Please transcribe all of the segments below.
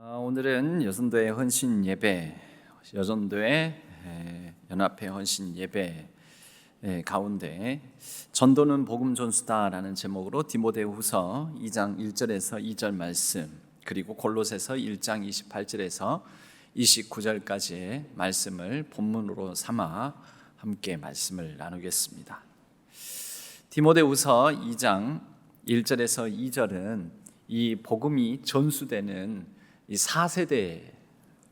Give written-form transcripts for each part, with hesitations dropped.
오늘은 여전도의 헌신 예배, 여전도의 연합회 헌신 예배 가운데 전도는 복음 전수다라는 제목으로 디모데후서 2장 1절에서 2절 말씀, 그리고 골로새서 1장 28절에서 29절까지의 말씀을 본문으로 삼아 함께 말씀을 나누겠습니다. 디모데후서 2장 1절에서 2절은 이 복음이 전수되는 이 4세대,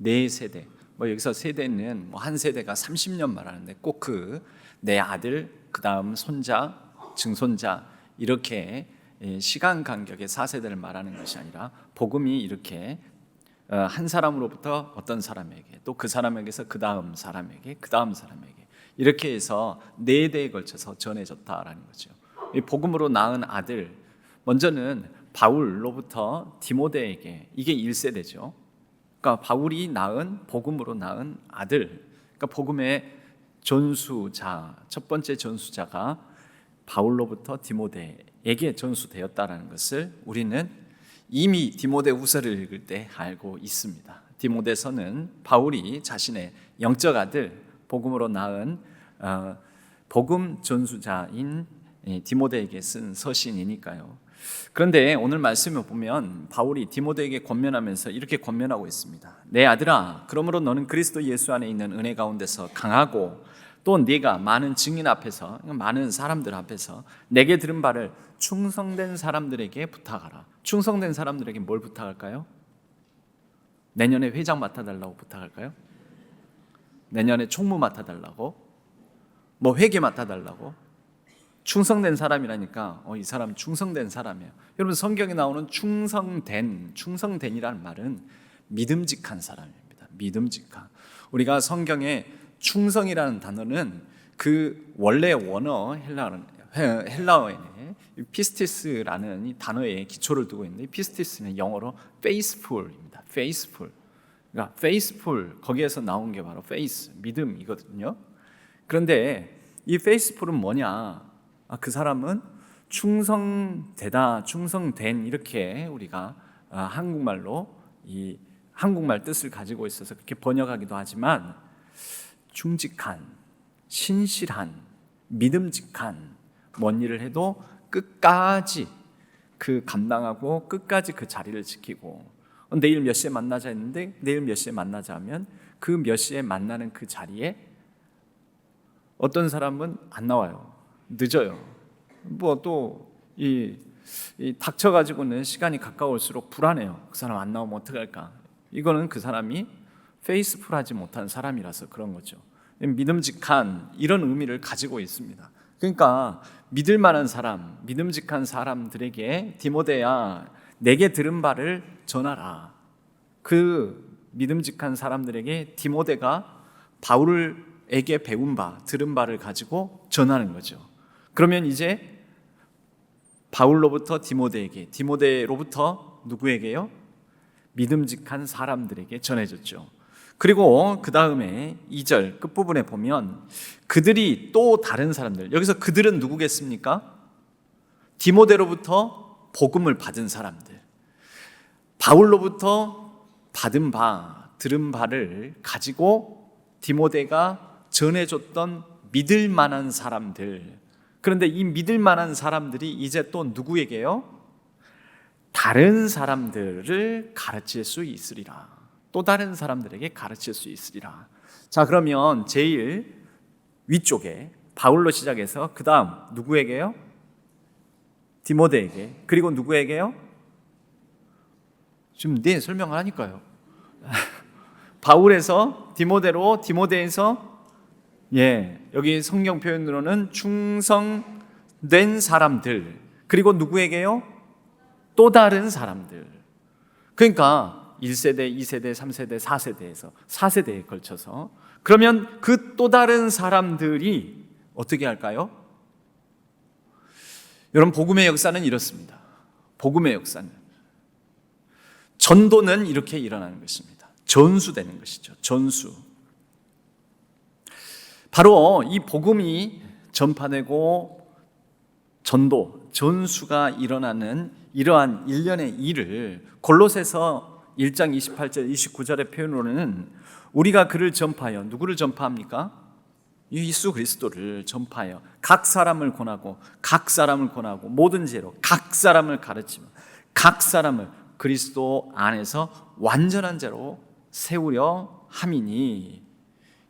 4세대, 여기서 세대는 한 세대가 30년 말하는데 꼭 그 내 아들, 그 다음 손자, 증손자 이렇게 시간 간격의 4세대를 말하는 것이 아니라 복음이 이렇게 한 사람으로부터 어떤 사람에게, 또 그 사람에게서 그 다음 사람에게, 그 다음 사람에게 이렇게 해서 4대에 걸쳐서 전해졌다라는 거죠. 이 복음으로 낳은 아들, 먼저는 바울로부터 디모데에게, 이게 1세대죠. 그러니까 바울이 낳은, 복음으로 낳은 아들, 그러니까 복음의 전수자, 첫 번째 전수자가 바울로부터 디모데에게 전수되었다라는 것을 우리는 이미 디모데후서를 읽을 때 알고 있습니다. 디모데서는 바울이 자신의 영적 아들, 복음으로 낳은 복음 전수자인 디모데에게 쓴 서신이니까요. 그런데 오늘 말씀을 보면 바울이 디모데에게 권면하면서 이렇게 권면하고 있습니다. 내 아들아, 그러므로 너는 그리스도 예수 안에 있는 은혜 가운데서 강하고, 또 네가 많은 증인 앞에서, 많은 사람들 앞에서 내게 들은 바를 충성된 사람들에게 부탁하라. 충성된 사람들에게 뭘 부탁할까요? 내년에 회장 맡아달라고 부탁할까요? 내년에 총무 맡아달라고? 회계 맡아달라고? 충성된 사람이라니까 이 사람 충성된 사람이에요. 여러분, 성경에 나오는 충성된이라는 말은 믿음직한 사람입니다. 믿음직한. 우리가 성경에 충성이라는 단어는 그 원래 원어 헬라어에는 피스티스라는 이 단어에 기초를 두고 있는데, 피스티스는 영어로 faithful입니다. faithful. 그러니까 faithful, 거기에서 나온 게 바로 faith, 믿음이거든요. 그런데 이 faithful은 뭐냐? 그 사람은 충성되다, 충성된, 이렇게 우리가 한국말로 이 한국말 뜻을 가지고 있어서 그렇게 번역하기도 하지만, 충직한, 신실한, 믿음직한, 뭔 일을 해도 끝까지 그 감당하고 끝까지 그 자리를 지키고, 내일 몇 시에 만나자 했는데 내일 몇 시에 만나자 하면 그 몇 시에 만나는 그 자리에 어떤 사람은 안 나와요. 늦어요. 이 닥쳐가지고는 시간이 가까울수록 불안해요. 그 사람 안 나오면 어떡할까? 이거는 그 사람이 페이스풀하지 못한 사람이라서 그런 거죠. 믿음직한, 이런 의미를 가지고 있습니다. 그러니까 믿을 만한 사람, 믿음직한 사람들에게 디모데야, 내게 들은 바를 전하라. 그 믿음직한 사람들에게 디모데가 바울에게 배운 바, 들은 바를 가지고 전하는 거죠. 그러면 이제 바울로부터 디모데에게, 디모데로부터 누구에게요? 믿음직한 사람들에게 전해졌죠. 그리고 그 다음에 2절 끝부분에 보면 그들이 또 다른 사람들, 여기서 그들은 누구겠습니까? 디모데로부터 복음을 받은 사람들, 바울로부터 받은 바, 들은 바를 가지고 디모데가 전해줬던 믿을 만한 사람들. 그런데 이 믿을 만한 사람들이 이제 또 누구에게요? 다른 사람들을 가르칠 수 있으리라. 또 다른 사람들에게 가르칠 수 있으리라. 자, 그러면 제일 위쪽에 바울로 시작해서 그 다음 누구에게요? 디모데에게. 그리고 누구에게요? 지금 설명을 하니까요. 바울에서 디모데로, 디모데에서 여기 성경 표현으로는 충성된 사람들, 그리고 누구에게요? 또 다른 사람들. 그러니까 1세대, 2세대, 3세대, 4세대에서 4세대에 걸쳐서, 그러면 그 또 다른 사람들이 어떻게 할까요? 여러분, 복음의 역사는 이렇습니다. 복음의 역사는, 전도는 이렇게 일어나는 것입니다. 전수되는 것이죠. 전수. 바로 이 복음이 전파되고 전도, 전수가 일어나는 이러한 일련의 일을 골로새서 1장 28절 29절의 표현으로는 우리가 그를 전파하여, 누구를 전파합니까? 예수 그리스도를 전파하여 각 사람을 권하고 모든 죄로 각 사람을 가르치며 각 사람을 그리스도 안에서 완전한 자로 세우려 함이니,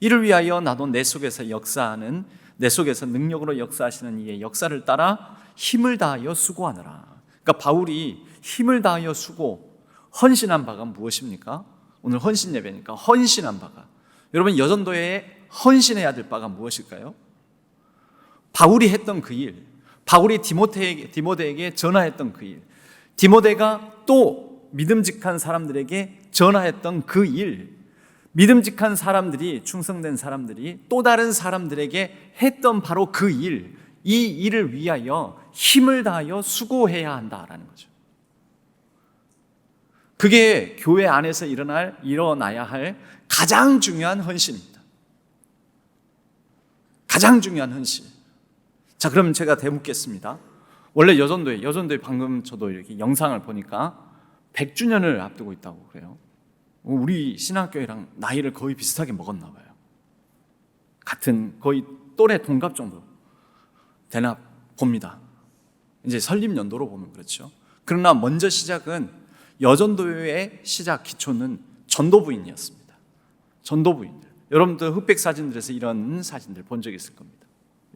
이를 위하여 나도 내 속에서 능력으로 역사하시는 이의 역사를 따라 힘을 다하여 수고하느라. 그러니까 바울이 힘을 다하여 헌신한 바가 무엇입니까? 오늘 헌신 예배니까 헌신한 바가, 여러분 여전도에 헌신해야 될 바가 무엇일까요? 바울이 했던 그 일, 바울이 디모데에게 전하했던 그 일, 디모데가 또 믿음직한 사람들에게 전하했던 그 일, 믿음직한 사람들이, 충성된 사람들이 또 다른 사람들에게 했던 바로 그 일, 이 일을 위하여 힘을 다하여 수고해야 한다라는 거죠. 그게 교회 안에서 일어나야 할 가장 중요한 헌신입니다. 가장 중요한 헌신. 자, 그럼 제가 되묻겠습니다. 원래 여전도에 방금 저도 이렇게 영상을 보니까 100주년을 앞두고 있다고 그래요. 우리 신학교회랑 나이를 거의 비슷하게 먹었나 봐요. 같은 거의 또래 동갑 정도 되나 봅니다. 이제 설립 연도로 보면 그렇죠. 그러나 먼저 시작은 여전도의 시작 기초는 전도부인이었습니다. 전도부인들. 여러분들 흑백 사진들에서 이런 사진들 본 적 있을 겁니다.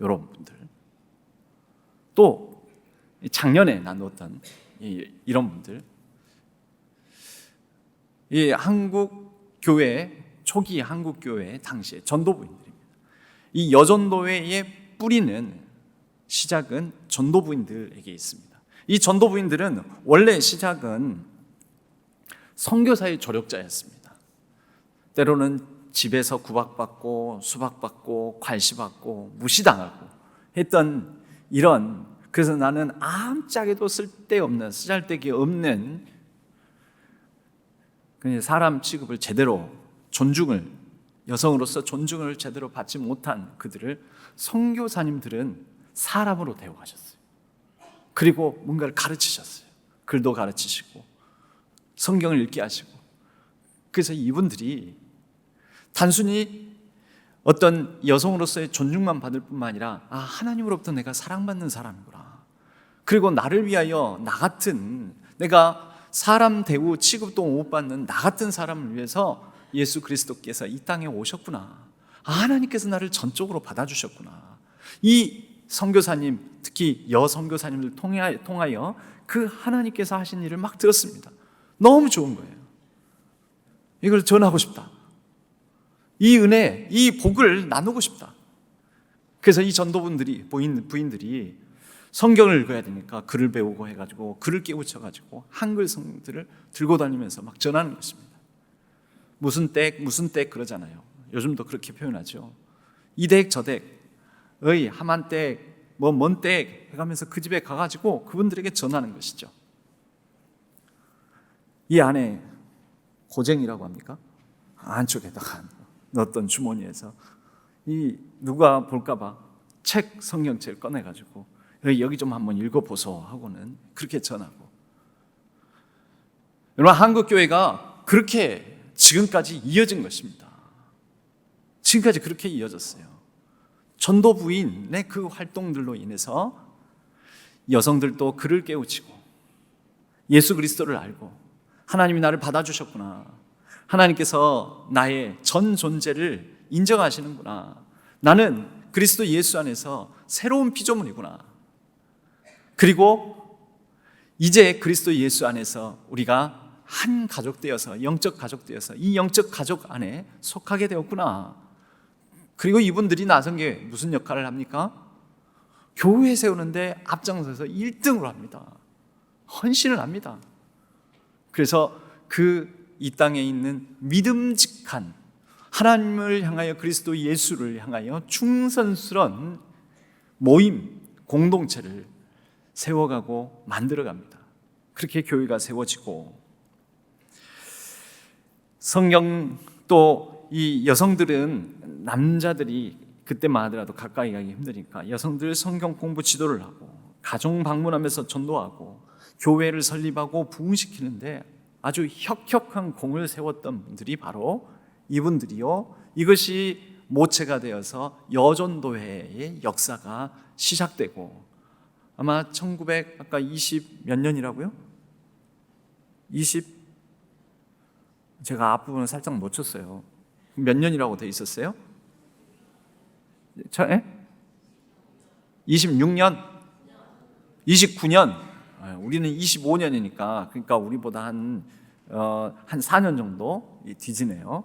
여러분들. 또 작년에 나누었던 이런 분들. 이 한국 교회, 초기 한국 교회 당시에 전도부인들입니다. 이 여전도회의 뿌리는, 시작은 전도부인들에게 있습니다. 이 전도부인들은 원래 시작은 선교사의 조력자였습니다. 때로는 집에서 구박받고 수박받고 관시받고 무시당하고 했던 이런, 그래서 나는 아무짝에도 쓸데없는, 쓰잘데기 없는 사람 취급을 제대로, 여성으로서 존중을 제대로 받지 못한 그들을 선교사님들은 사람으로 대우하셨어요. 그리고 뭔가를 가르치셨어요. 글도 가르치시고 성경을 읽게 하시고. 그래서 이분들이 단순히 어떤 여성으로서의 존중만 받을 뿐만 아니라, 하나님으로부터 내가 사랑받는 사람이구나, 그리고 나를 위하여 내가 사람 대우 취급도 못 받는 나 같은 사람을 위해서 예수 그리스도께서 이 땅에 오셨구나, 하나님께서 나를 전적으로 받아주셨구나, 이 선교사님, 특히 여선교사님을 통하여 그 하나님께서 하신 일을 막 들었습니다. 너무 좋은 거예요. 이걸 전하고 싶다, 이 은혜, 이 복을 나누고 싶다. 그래서 이 부인들이 성경을 읽어야 되니까 글을 배우고 해가지고 글을 깨우쳐가지고 한글 성들을 들고 다니면서 막 전하는 것입니다. 무슨 댁 그러잖아요. 요즘도 그렇게 표현하죠. 이 댁 저 댁, 하만 댁, 먼 댁 해가면서 그 집에 가가지고 그분들에게 전하는 것이죠. 이 안에 고쟁이라고 합니까? 안쪽에다가 넣었던 주머니에서 누가 볼까봐 성경책을 꺼내가지고 여기 좀 한번 읽어보소 하고는 그렇게 전하고. 여러분, 한국교회가 그렇게 지금까지 이어진 것입니다. 지금까지 그렇게 이어졌어요. 전도부인의 그 활동들로 인해서 여성들도 글을 깨우치고 예수 그리스도를 알고, 하나님이 나를 받아주셨구나, 하나님께서 나의 전 존재를 인정하시는구나, 나는 그리스도 예수 안에서 새로운 피조물이구나, 그리고 이제 그리스도 예수 안에서 우리가 한 가족 되어서, 영적 가족 되어서 이 영적 가족 안에 속하게 되었구나. 그리고 이분들이 나선 게 무슨 역할을 합니까? 교회 세우는데 앞장서서 1등으로 합니다. 헌신을 합니다. 그래서 이 땅에 있는 믿음직한, 하나님을 향하여, 그리스도 예수를 향하여 충성스러운 모임, 공동체를 세워가고 만들어갑니다. 그렇게 교회가 세워지고, 성경 또 이 여성들은, 남자들이 그때만 하더라도 가까이 가기 힘드니까 여성들 성경 공부 지도를 하고, 가정 방문하면서 전도하고, 교회를 설립하고 부흥시키는데 아주 혁혁한 공을 세웠던 분들이 바로 이분들이요. 이것이 모체가 되어서 여전도회의 역사가 시작되고 아마 1900 아까 20 몇 년이라고요? 20 제가 앞부분을 살짝 놓쳤어요. 몇 년이라고 돼 있었어요? 26년? 29년? 우리는 25년이니까 그러니까 우리보다 한 4년 정도 뒤지네요.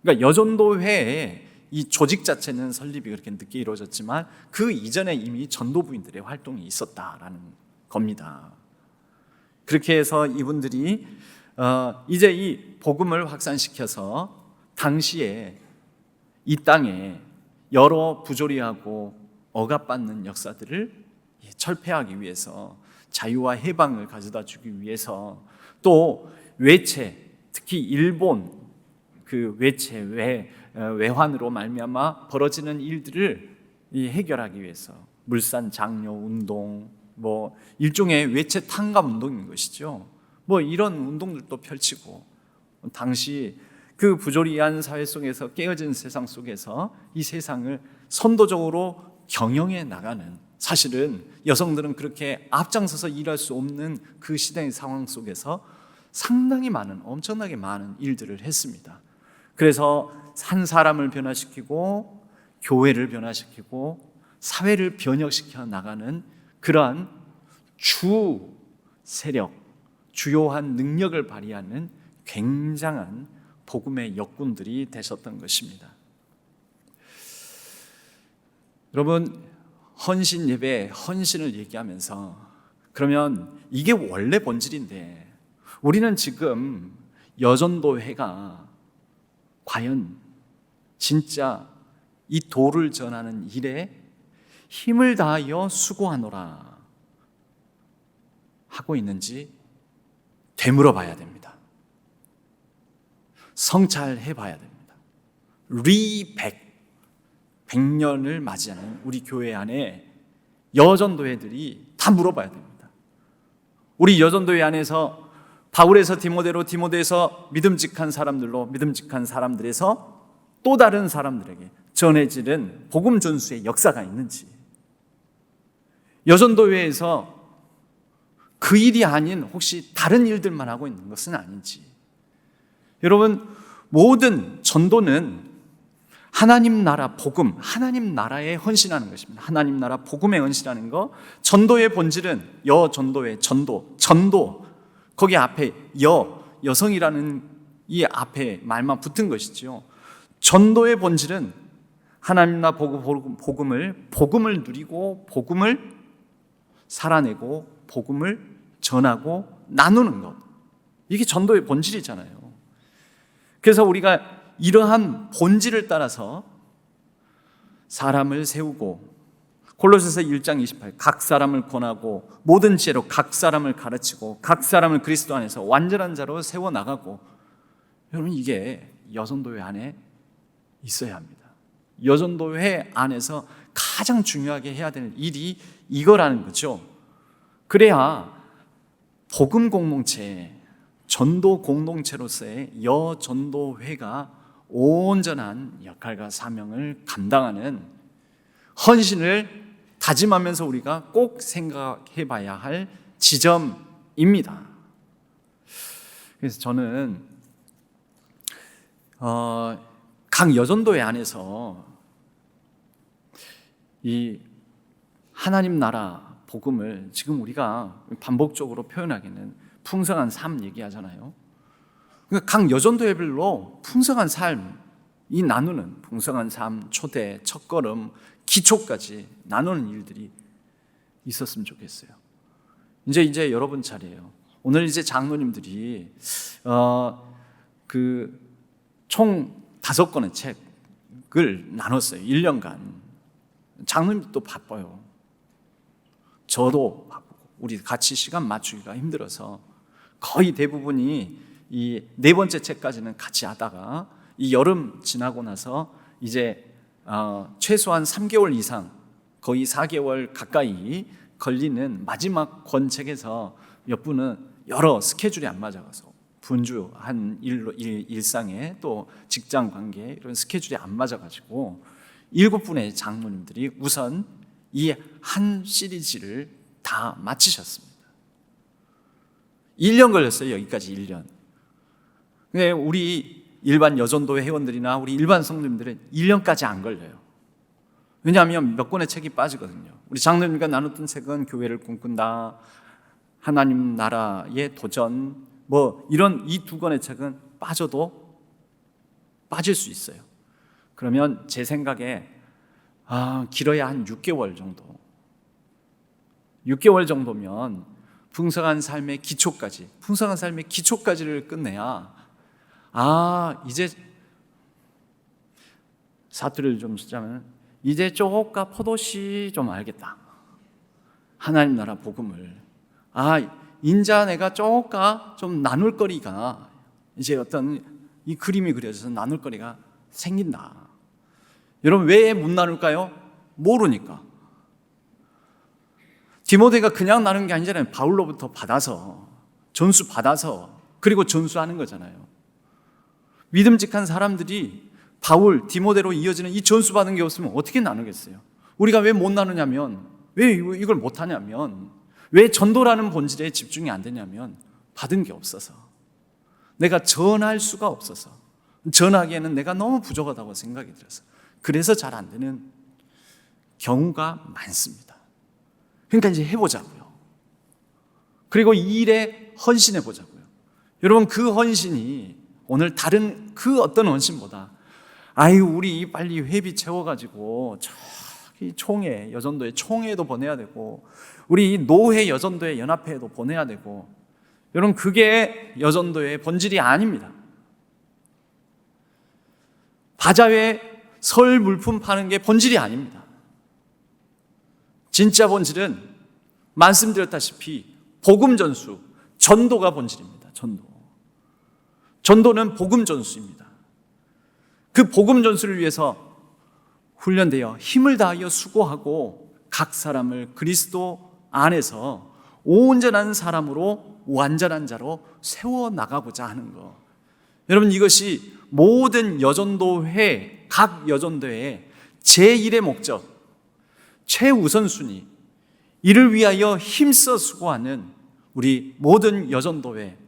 그러니까 여전도회의 이 조직 자체는 설립이 그렇게 늦게 이루어졌지만 그 이전에 이미 전도부인들의 활동이 있었다라는 겁니다. 그렇게 해서 이분들이 이제 이 복음을 확산시켜서 당시에 이 땅에 여러 부조리하고 억압받는 역사들을 철폐하기 위해서 자유와 해방을 가져다 주기 위해서 또 외채, 특히 일본 그 외채, 외환으로 말미암아 벌어지는 일들을 해결하기 위해서 물산 장려 운동, 뭐 일종의 외채 탕감 운동인 것이죠. 뭐 이런 운동들도 펼치고 당시 그 부조리한 사회 속에서 깨어진 세상 속에서 이 세상을 선도적으로 경영해 나가는, 사실은 여성들은 그렇게 앞장서서 일할 수 없는 그 시대의 상황 속에서 상당히 많은, 엄청나게 많은 일들을 했습니다. 그래서 한 사람을 변화시키고 교회를 변화시키고 사회를 변혁시켜 나가는 그러한 주 세력, 주요한 능력을 발휘하는 굉장한 복음의 역군들이 되셨던 것입니다. 여러분, 헌신 예배, 헌신을 얘기하면서 그러면 이게 원래 본질인데 우리는 지금 여전도회가 과연 진짜 이 도를 전하는 일에 힘을 다하여 수고하노라 하고 있는지 되물어 봐야 됩니다. 성찰해 봐야 됩니다. 리백 100년을 맞이하는 우리 교회 안에 여전도회들이 다 물어봐야 됩니다. 우리 여전도회 안에서 바울에서 디모데로, 디모데에서 믿음직한 사람들로, 믿음직한 사람들에서 또 다른 사람들에게 전해지는 복음 전수의 역사가 있는지, 여전도회에서 그 일이 아닌 혹시 다른 일들만 하고 있는 것은 아닌지. 여러분, 모든 전도는 하나님 나라 복음, 하나님 나라에 헌신하는 것입니다. 하나님 나라 복음에 헌신하는 것. 전도의 본질은 여전도의 전도. 거기 앞에 여성이라는 이 앞에 말만 붙은 것이죠. 전도의 본질은 하나님 나라 복음을 누리고 복음을 살아내고 복음을 전하고 나누는 것. 이게 전도의 본질이잖아요. 그래서 우리가 이러한 본질을 따라서 사람을 세우고, 골로새서 1장 28, 각 사람을 권하고 모든 지혜로 각 사람을 가르치고 각 사람을 그리스도 안에서 완전한 자로 세워나가고. 여러분, 이게 여전도회 안에 있어야 합니다. 여전도회 안에서 가장 중요하게 해야 되는 일이 이거라는 거죠. 그래야 복음 공동체, 전도 공동체로서의 여전도회가 온전한 역할과 사명을 감당하는 헌신을 다짐하면서 우리가 꼭 생각해 봐야 할 지점입니다. 그래서 저는 각 여전도회 안에서 이 하나님 나라 복음을 지금 우리가 반복적으로 표현하기는 풍성한 삶 얘기하잖아요. 그러니까 각 여전도회별로 풍성한 삶이 나누는, 풍성한 삶, 초대, 첫걸음, 기초까지 나누는 일들이 있었으면 좋겠어요. 이제 여러분 차례예요. 오늘 이제 장로님들이 총 5권의 책을 나눴어요. 1년간. 장로님도 바빠요. 저도 바쁘고 우리 같이 시간 맞추기가 힘들어서 거의 대부분이 이 4번째 책까지는 같이 하다가 이 여름 지나고 나서 이제 최소한 3개월 이상, 거의 4개월 가까이 걸리는 마지막 권책에서 몇 분은 여러 스케줄이 안 맞아서 분주한 일상에 또 직장 관계 이런 스케줄이 안 맞아가지고 7분의 장로님들이 우선 이 한 시리즈를 다 마치셨습니다. 1년 걸렸어요. 여기까지 1년. 근데 우리 일반 여전도 회원들이나 우리 일반 성도님들은 1년까지 안 걸려요. 왜냐하면 몇 권의 책이 빠지거든요. 우리 장로님과 나눴던 책은 교회를 꿈꾼다, 하나님 나라의 도전, 이런 이 2권의 책은 빠져도 빠질 수 있어요. 그러면 제 생각에 길어야 한 6개월 정도. 6개월 정도면 풍성한 삶의 기초까지를 끝내야 이제 사투리를 좀 쓰자면 이제 쪼까 포도씨 좀 알겠다. 하나님 나라 복음을 인자 내가 쪼까 좀 나눌 거리가 이제 어떤 이 그림이 그려져서 나눌 거리가 생긴다. 여러분 왜 못 나눌까요? 모르니까. 디모데가 그냥 나눈 게 아니잖아요. 바울로부터 받아서 전수 받아서 그리고 전수하는 거잖아요. 믿음직한 사람들이 바울, 디모데로 이어지는 이 전수 받은 게 없으면 어떻게 나누겠어요? 우리가 왜 못 나누냐면, 왜 이걸 못 하냐면, 왜 전도라는 본질에 집중이 안 되냐면 받은 게 없어서, 내가 전할 수가 없어서, 전하기에는 내가 너무 부족하다고 생각이 들어서, 그래서 잘 안 되는 경우가 많습니다. 그러니까 이제 해보자고요. 그리고 이 일에 헌신해 보자고요. 여러분 그 헌신이 오늘 다른 그 어떤 헌신보다 우리 빨리 회비 채워가지고 저기 총회, 여전도회 총회도 보내야 되고 우리 노회 여전도회 연합회에도 보내야 되고 여러분 그게 여전도의 본질이 아닙니다. 바자회 설 물품 파는 게 본질이 아닙니다. 진짜 본질은 말씀드렸다시피 복음 전수, 전도가 본질입니다. 전도는 복음 전수입니다. 그 복음 전수를 위해서 훈련되어 힘을 다하여 수고하고 각 사람을 그리스도 안에서 온전한 사람으로 완전한 자로 세워나가고자 하는 것. 여러분 이것이 모든 여전도회, 각 여전도회의 제1의 목적, 최우선순위, 이를 위하여 힘써 수고하는 우리 모든 여전도회,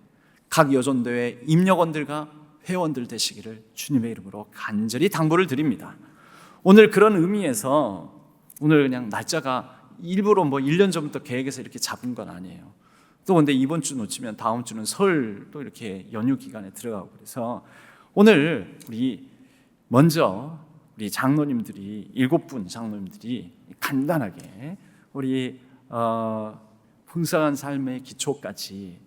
각 여전도회 임역원들과 회원들 되시기를 주님의 이름으로 간절히 당부를 드립니다. 오늘 그런 의미에서 오늘 그냥 날짜가 일부러 1년 전부터 계획해서 이렇게 잡은 건 아니에요. 또 근데 이번 주 놓치면 다음 주는 설 또 이렇게 연휴 기간에 들어가고 그래서 오늘 먼저 우리 장로님들이 7분 장로님들이 간단하게 우리 풍성한 삶의 기초까지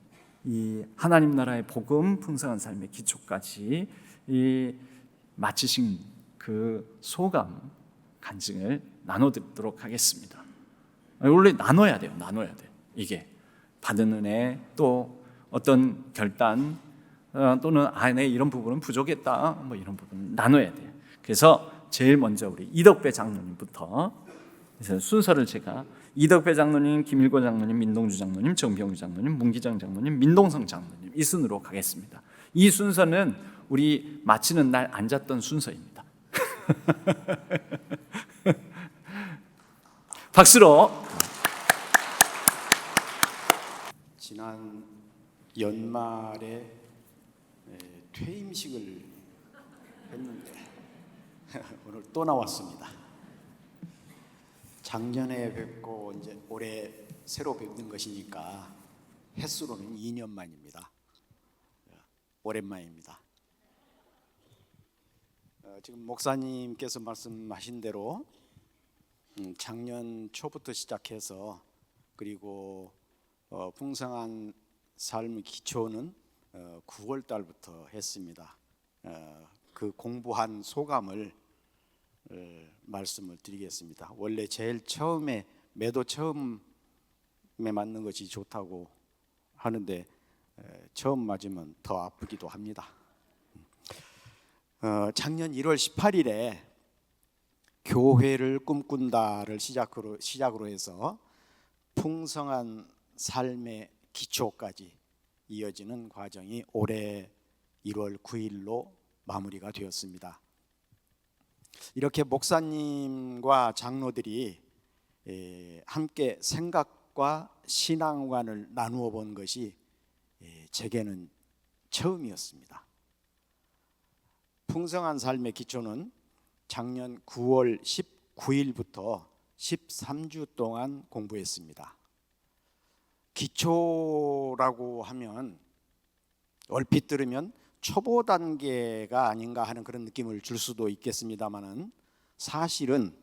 이 하나님 나라의 복음 풍성한 삶의 기초까지 이 마치신 그 소감 간증을 나눠드리도록 하겠습니다. 원래 나눠야 돼요. 이게 받은 은혜 또 어떤 결단 또는 내 이런 부분은 부족했다 이런 부분 나눠야 돼요. 그래서 제일 먼저 우리 이덕배 장로님부터 그래서 순서를 제가 이덕배 장로님, 김일고 장로님, 민동주 장로님, 정병주 장로님, 문기정 장로님, 민동성 장로님 이 순으로 가겠습니다. 이 순서는 우리 마치는 날 앉았던 순서입니다. 박수로. 지난 연말에 퇴임식을 했는데 오늘 또 나왔습니다. 작년에 뵙고 이제 올해 새로 뵙는 것이니까 횟수로는 2년 만입니다. 오랜만입니다. 지금 목사님께서 말씀하신 대로 작년 초부터 시작해서 그리고 풍성한 삶의 기초는 9월 달부터 했습니다. 그 공부한 소감을 말씀을 드리겠습니다. 원래 제일 처음에 매도 처음에 맞는 것이 좋다고 하는데 처음 맞으면 더 아프기도 합니다. 작년 1월 18일에 교회를 꿈꾼다를 시작으로 해서 풍성한 삶의 기초까지 이어지는 과정이 올해 1월 9일로 마무리가 되었습니다. 이렇게 목사님과 장로들이 함께 생각과 신앙관을 나누어 본 것이 제게는 처음이었습니다. 풍성한 삶의 기초는 작년 9월 19일부터 13주 동안 공부했습니다. 기초라고 하면 얼핏 들으면 초보 단계가 아닌가 하는 그런 느낌을 줄 수도 있겠습니다만은 사실은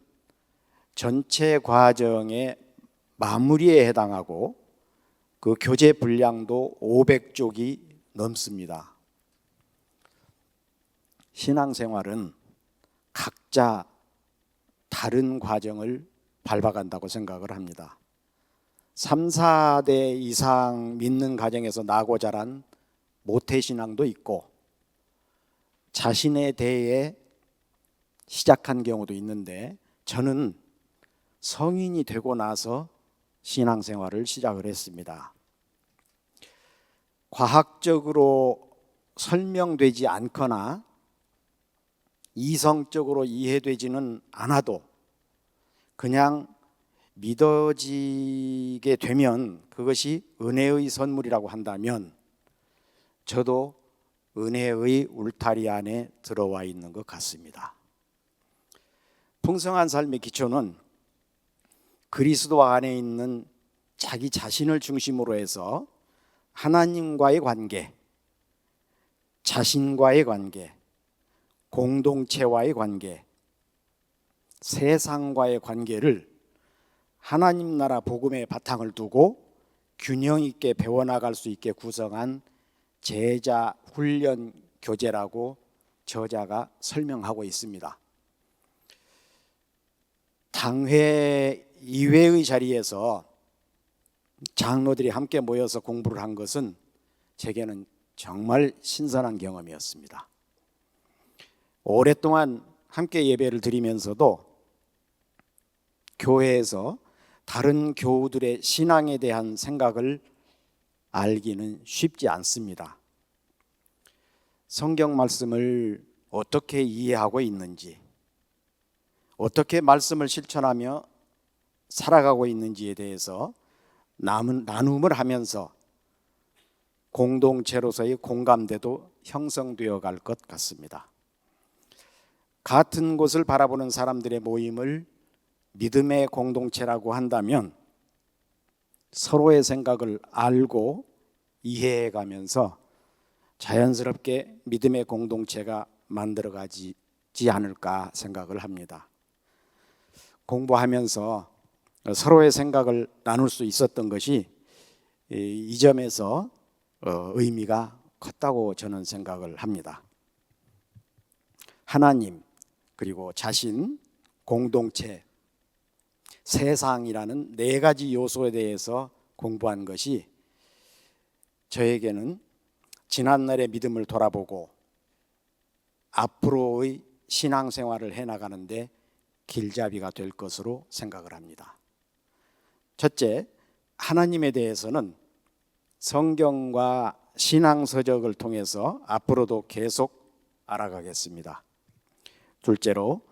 전체 과정의 마무리에 해당하고 그 교재 분량도 500쪽이 넘습니다. 신앙생활은 각자 다른 과정을 밟아간다고 생각을 합니다. 3, 4대 이상 믿는 가정에서 나고 자란 모태신앙도 있고 자신에 대해 시작한 경우도 있는데 저는 성인이 되고 나서 신앙생활을 시작을 했습니다. 과학적으로 설명되지 않거나 이성적으로 이해되지는 않아도 그냥 믿어지게 되면 그것이 은혜의 선물이라고 한다면 저도 은혜의 울타리 안에 들어와 있는 것 같습니다. 풍성한 삶의 기초는 그리스도 안에 있는 자기 자신을 중심으로 해서 하나님과의 관계, 자신과의 관계, 공동체와의 관계, 세상과의 관계를 하나님 나라 복음의 바탕을 두고 균형 있게 배워나갈 수 있게 구성한 제자 훈련 교재라고 저자가 설명하고 있습니다. 당회 이외의 자리에서 장로들이 함께 모여서 공부를 한 것은 제게는 정말 신선한 경험이었습니다. 오랫동안 함께 예배를 드리면서도 교회에서 다른 교우들의 신앙에 대한 생각을 알기는 쉽지 않습니다. 성경 말씀을 어떻게 이해하고 있는지, 어떻게 말씀을 실천하며 살아가고 있는지에 대해서 나눔을 하면서 공동체로서의 공감대도 형성되어 갈 것 같습니다. 같은 곳을 바라보는 사람들의 모임을 믿음의 공동체라고 한다면 서로의 생각을 알고 이해해 가면서 자연스럽게 믿음의 공동체가 만들어가지 않을까 생각을 합니다. 공부하면서 서로의 생각을 나눌 수 있었던 것이 이 점에서 의미가 컸다고 저는 생각을 합니다. 하나님, 그리고 자신, 공동체, 세상이라는 네 가지 요소에 대해서 공부한 것이 저에게는 지난날의 믿음을 돌아보고 앞으로의 신앙생활을 해나가는데 길잡이가 될 것으로 생각을 합니다. 첫째, 하나님에 대해서는 성경과 신앙서적을 통해서 앞으로도 계속 알아가겠습니다. 둘째로,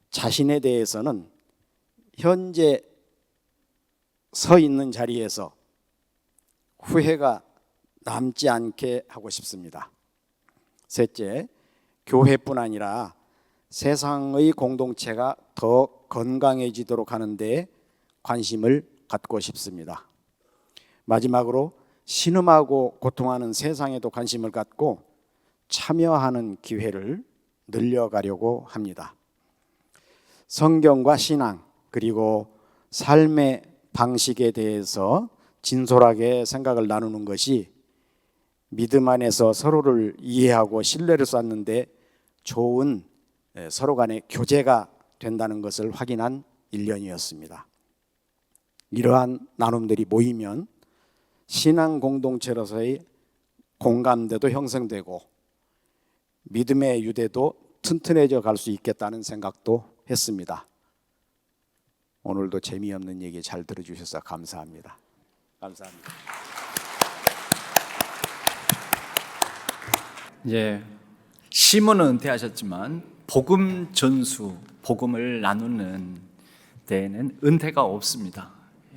자신에 대해서는 현재 서 있는 자리에서 후회가 남지 않게 하고 싶습니다. 셋째, 교회뿐 아니라 세상의 공동체가 더 건강해지도록 하는 데 관심을 갖고 싶습니다. 마지막으로 신음하고 고통하는 세상에도 관심을 갖고 참여하는 기회를 늘려가려고 합니다. 성경과 신앙 그리고 삶의 방식에 대해서 진솔하게 생각을 나누는 것이 믿음 안에서 서로를 이해하고 신뢰를 쌓는 데 좋은 서로 간의 교제가 된다는 것을 확인한 1년이었습니다. 이러한 나눔들이 모이면 신앙 공동체로서의 공감대도 형성되고 믿음의 유대도 튼튼해져 갈 수 있겠다는 생각도 했습니다. 오늘도 재미없는 얘기 잘 들어주셔서 감사합니다. 감사합니다. 이제 심은 은퇴하셨지만 복음 전수, 복음을 나누는 데에는 은퇴가 없습니다.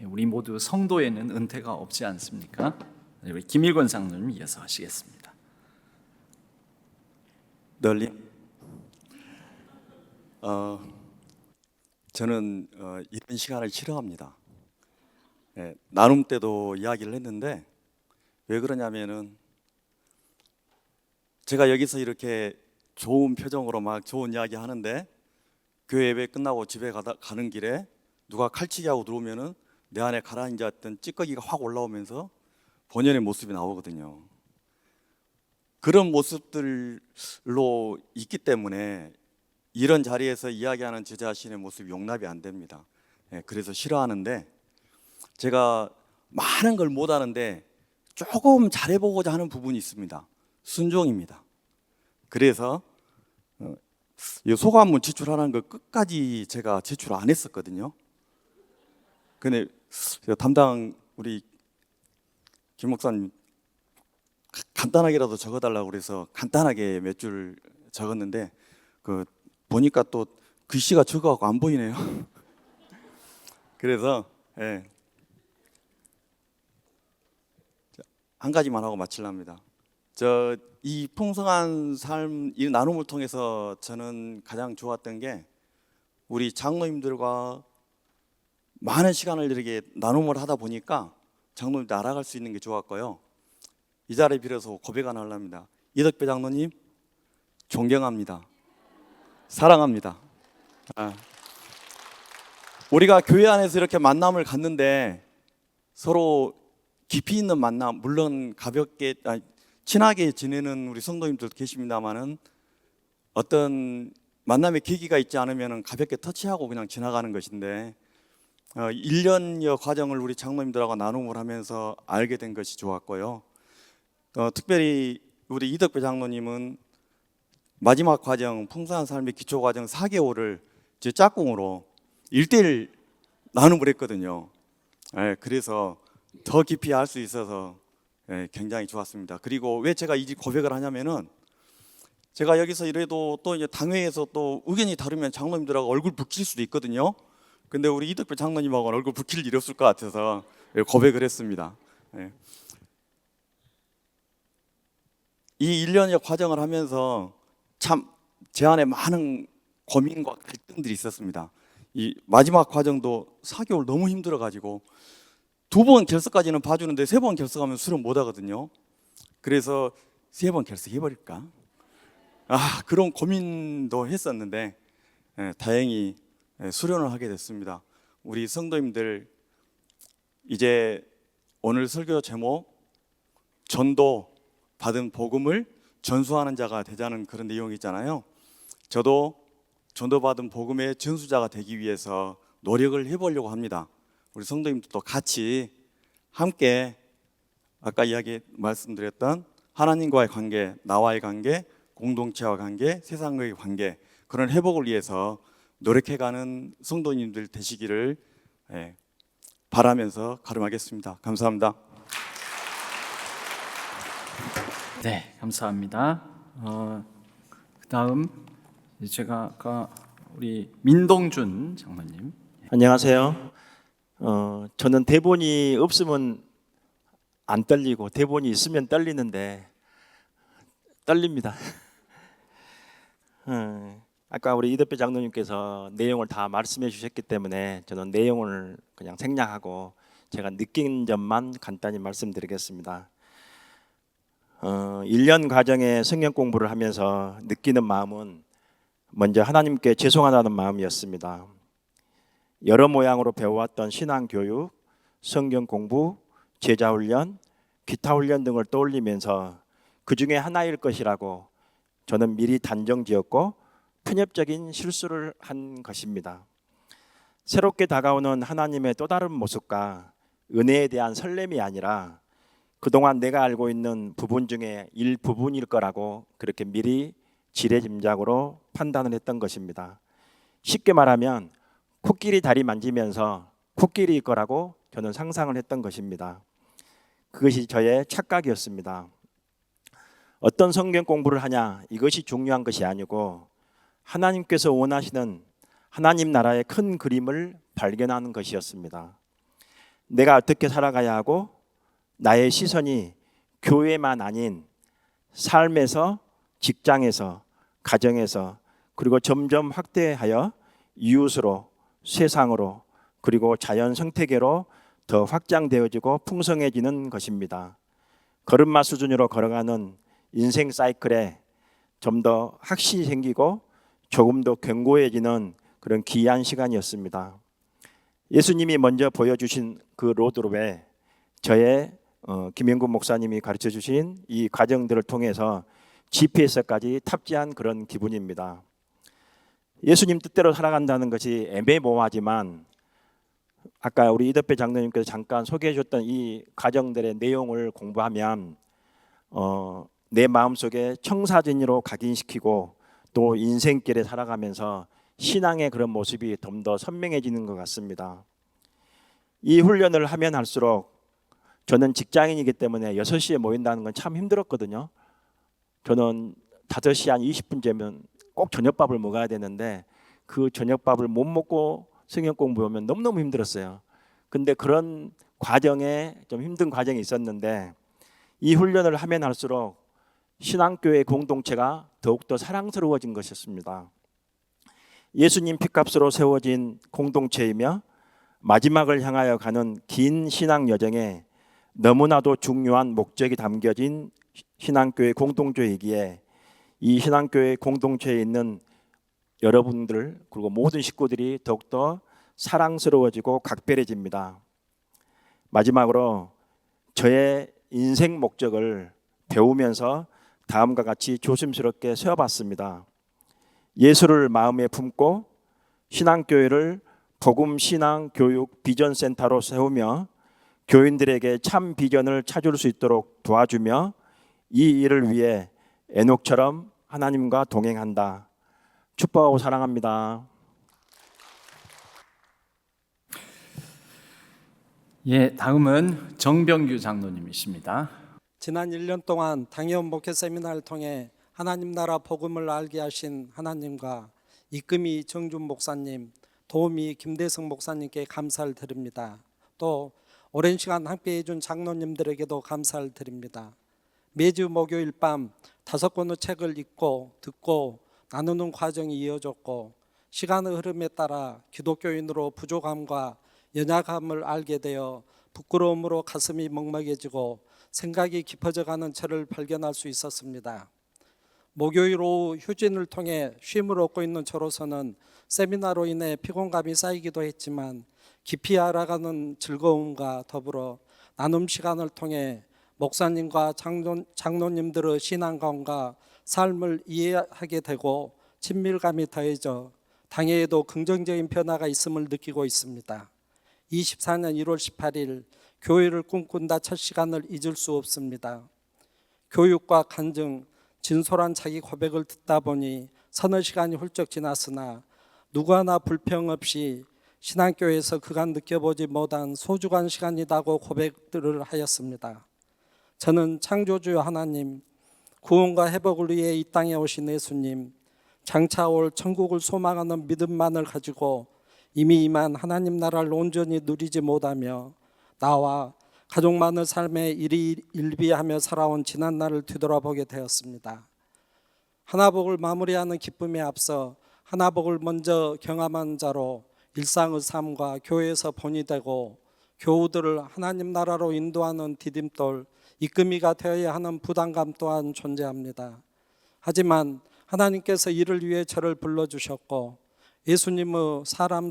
우리 모두 성도에는 은퇴가 없지 않습니까? 우리 김일권 장로님 이어서 하시겠습니다. 널리 저는 이런 시간을 싫어합니다. 나눔 때도 이야기를 했는데 왜 그러냐면은 제가 여기서 이렇게 좋은 표정으로 막 좋은 이야기 하는데 교회 예배 끝나고 집에 가는 길에 누가 칼치기 하고 들어오면은 내 안에 가라앉았던 찌꺼기가 확 올라오면서 본연의 모습이 나오거든요. 그런 모습들로 있기 때문에 이런 자리에서 이야기하는 제 자신의 모습이 용납이 안 됩니다. 그래서 싫어하는데 제가 많은 걸 못하는데 조금 잘해보고자 하는 부분이 있습니다. 순종입니다. 그래서 이 소감문 제출하라는 걸 끝까지 제가 제출 안 했었거든요. 근데 담당 우리 김 목사님 간단하게라도 적어달라고 그래서 간단하게 몇 줄 적었는데 보니까 또 글씨가 적어갖고 안 보이네요. 그래서 한 가지만 하고 마치랍니다. 이 풍성한 삶, 이 나눔을 통해서 저는 가장 좋았던 게 우리 장로님들과 많은 시간을 이렇게 나눔을 하다 보니까 장로님들 알아갈 수 있는 게 좋았고요. 이 자리에 빌어서 고백 하나 하랍니다. 이덕배 장로님 존경합니다. 사랑합니다. 우리가 교회 안에서 이렇게 만남을 갖는데 서로 깊이 있는 만남, 물론 가볍게 친하게 지내는 우리 성도님들 계십니다만은 어떤 만남의 계기가 있지 않으면 가볍게 터치하고 그냥 지나가는 것인데 1년여 과정을 우리 장로님들하고 나눔을 하면서 알게 된 것이 좋았고요. 특별히 우리 이덕배 장로님은 마지막 과정, 풍성한 삶의 기초 과정 4개월을 제 짝꿍으로 1대1 나눔을 했거든요. 그래서 더 깊이 알 수 있어서 굉장히 좋았습니다. 그리고 왜 제가 이 고백을 하냐면은 제가 여기서 이래도 또 이제 당회에서 또 의견이 다르면 장로님들하고 얼굴 붉힐 수도 있거든요. 근데 우리 이덕배 장로님하고는 얼굴 붉힐 일이 없을 것 같아서 고백을 했습니다. 이 1년의 과정을 하면서 참 제 안에 많은 고민과 갈등들이 있었습니다. 이 마지막 과정도 4개월 너무 힘들어가지고 2번 결석까지는 봐주는데 3번 결석하면 수련 못 하거든요. 그래서 3번 결석해버릴까? 그런 고민도 했었는데 다행히 수련을 하게 됐습니다. 우리 성도님들 이제 오늘 설교 제목 전도 받은 복음을 전수하는 자가 되자는 그런 내용이 있잖아요. 저도 전도받은 복음의 전수자가 되기 위해서 노력을 해보려고 합니다. 우리 성도님들도 같이 함께 아까 말씀드렸던 하나님과의 관계, 나와의 관계, 공동체와 관계, 세상과의 관계, 그런 회복을 위해서 노력해가는 성도님들 되시기를 바라면서 가름하겠습니다. 감사합니다. 네, 감사합니다. 그다음 제가 아까 우리 민동준 장로님. 안녕하세요. 저는 대본이 없으면 안 떨리고 대본이 있으면 떨리는데 떨립니다. 아까 우리 이덕배 장로님께서 내용을 다 말씀해 주셨기 때문에 저는 내용을 그냥 생략하고 제가 느낀 점만 간단히 말씀드리겠습니다. 1년 과정의 성경 공부를 하면서 느끼는 마음은 먼저 하나님께 죄송하다는 마음이었습니다. 여러 모양으로 배워왔던 신앙 교육, 성경 공부, 제자 훈련, 기타 훈련 등을 떠올리면서 그 중에 하나일 것이라고 저는 미리 단정지었고 편협적인 실수를 한 것입니다. 새롭게 다가오는 하나님의 또 다른 모습과 은혜에 대한 설렘이 아니라 그동안 내가 알고 있는 부분 중에 일부분일 거라고 그렇게 미리 지레짐작으로 판단을 했던 것입니다. 쉽게 말하면 코끼리 다리 만지면서 코끼리일 거라고 저는 상상을 했던 것입니다. 그것이 저의 착각이었습니다. 어떤 성경 공부를 하냐 이것이 중요한 것이 아니고 하나님께서 원하시는 하나님 나라의 큰 그림을 발견하는 것이었습니다. 내가 어떻게 살아가야 하고 나의 시선이 교회만 아닌 삶에서, 직장에서, 가정에서, 그리고 점점 확대하여 이웃으로, 세상으로, 그리고 자연 생태계로 더 확장되어지고 풍성해지는 것입니다. 걸음마 수준으로 걸어가는 인생 사이클에 좀 더 확신이 생기고 조금 더 견고해지는 그런 귀한 시간이었습니다. 예수님이 먼저 보여주신 그 로드맵에 저의 김영구 목사님이 가르쳐 주신 이 과정들을 통해서 GPS까지 탑재한 그런 기분입니다. 예수님 뜻대로 살아간다는 것이 애매모호하지만 아까 우리 이덕배 장로님께서 잠깐 소개해 줬던 이 과정들의 내용을 공부하면 내 마음속에 청사진으로 각인시키고 또 인생길에 살아가면서 신앙의 그런 모습이 좀 더 선명해지는 것 같습니다. 이 훈련을 하면 할수록 저는 직장인이기 때문에 6시에 모인다는 건 참 힘들었거든요. 저는 5시 한 20분째면 꼭 저녁밥을 먹어야 되는데 그 저녁밥을 못 먹고 성경 공부하면 너무너무 힘들었어요. 근데 그런 과정에 좀 힘든 과정이 있었는데 이 훈련을 하면 할수록 신앙교회 공동체가 더욱더 사랑스러워진 것이었습니다. 예수님 피값으로 세워진 공동체이며 마지막을 향하여 가는 긴 신앙 여정에 너무나도 중요한 목적이 담겨진 신앙교회 공동체이기에 이 신앙교회 공동체에 있는 여러분들 그리고 모든 식구들이 더욱더 사랑스러워지고 각별해집니다. 마지막으로 저의 인생 목적을 배우면서 다음과 같이 조심스럽게 세워봤습니다. 예수를 마음에 품고 신앙교회를 복음 신앙 교육 비전 센터로 세우며 교인들에게 참 비전을 찾을 수 있도록 도와주며 이 일을 위해 에녹처럼 하나님과 동행한다. 축복하고 사랑합니다. 예, 다음은 정병규 장로님이십니다. 지난 1년 동안 당회원 목회 세미나를 통해 하나님 나라 복음을 알게 하신 하나님과 이금희 정준 목사님, 도우미 김대성 목사님께 감사를 드립니다. 또 오랜 시간 함께해 준 장로님들에게도 감사를 드립니다. 매주 목요일 밤 5권의 책을 읽고 듣고 나누는 과정이 이어졌고 시간의 흐름에 따라 기독교인으로 부족함과 연약함을 알게 되어 부끄러움으로 가슴이 먹먹해지고 생각이 깊어져가는 저를 발견할 수 있었습니다. 목요일 오후 휴진을 통해 쉼을 얻고 있는 저로서는 세미나로 인해 피곤감이 쌓이기도 했지만 깊이 알아가는 즐거움과 더불어 나눔 시간을 통해 목사님과 장로님들의 신앙관과 삶을 이해하게 되고 친밀감이 더해져 당회에도 긍정적인 변화가 있음을 느끼고 있습니다. 24년 1월 18일 교회를 꿈꾼다 첫 시간을 잊을 수 없습니다. 교육과 간증, 진솔한 자기 고백을 듣다 보니 서너 시간이 훌쩍 지났으나 누구 하나 불평 없이 신앙교회에서 그간 느껴보지 못한 소중한 시간이라고 고백들을 하였습니다. 저는 창조주 하나님, 구원과 회복을 위해 이 땅에 오신 예수님, 장차 올 천국을 소망하는 믿음만을 가지고 이미 임한 하나님 나라를 온전히 누리지 못하며 나와 가족만의 삶에 일비하며 살아온 지난날을 뒤돌아보게 되었습니다. 하나복을 마무리하는 기쁨에 앞서 하나복을 먼저 경험한 자로 일상의 삶과 교회에서 본이 되고 교우들을 하나님 나라로 인도하는 디딤돌, 이끌미가 되어야 하는 부담감 또한 존재합니다. 하지만 하나님께서 이를 위해 저를 불러주셨고 예수님의 사람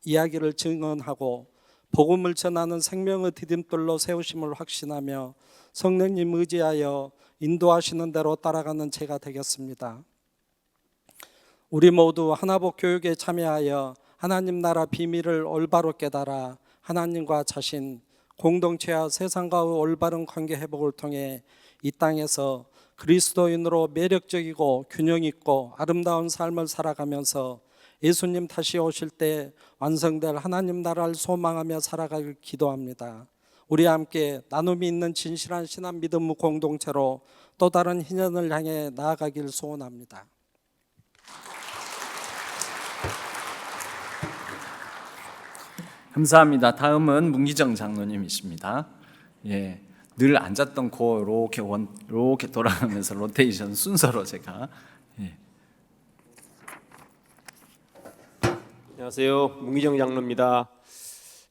이야기를 증언하고 복음을 전하는 생명의 디딤돌로 세우심을 확신하며 성령님 의지하여 인도하시는 대로 따라가는 제가 되겠습니다. 우리 모두 하나복 교육에 참여하여 하나님 나라 비밀을 올바로 깨달아 하나님과 자신, 공동체와 세상과의 올바른 관계 회복을 통해 이 땅에서 그리스도인으로 매력적이고 균형 있고 아름다운 삶을 살아가면서 예수님 다시 오실 때 완성될 하나님 나라를 소망하며 살아가길 기도합니다. 우리 함께 나눔이 있는 진실한 신앙 믿음 공동체로 또 다른 희년을 향해 나아가길 소원합니다. 감사합니다. 다음은 문기정 장로님이십니다. 예, 늘 앉았던 코 이렇게 돌아가면서 로테이션 순서로 제가 안녕하세요. 문기정 장로입니다.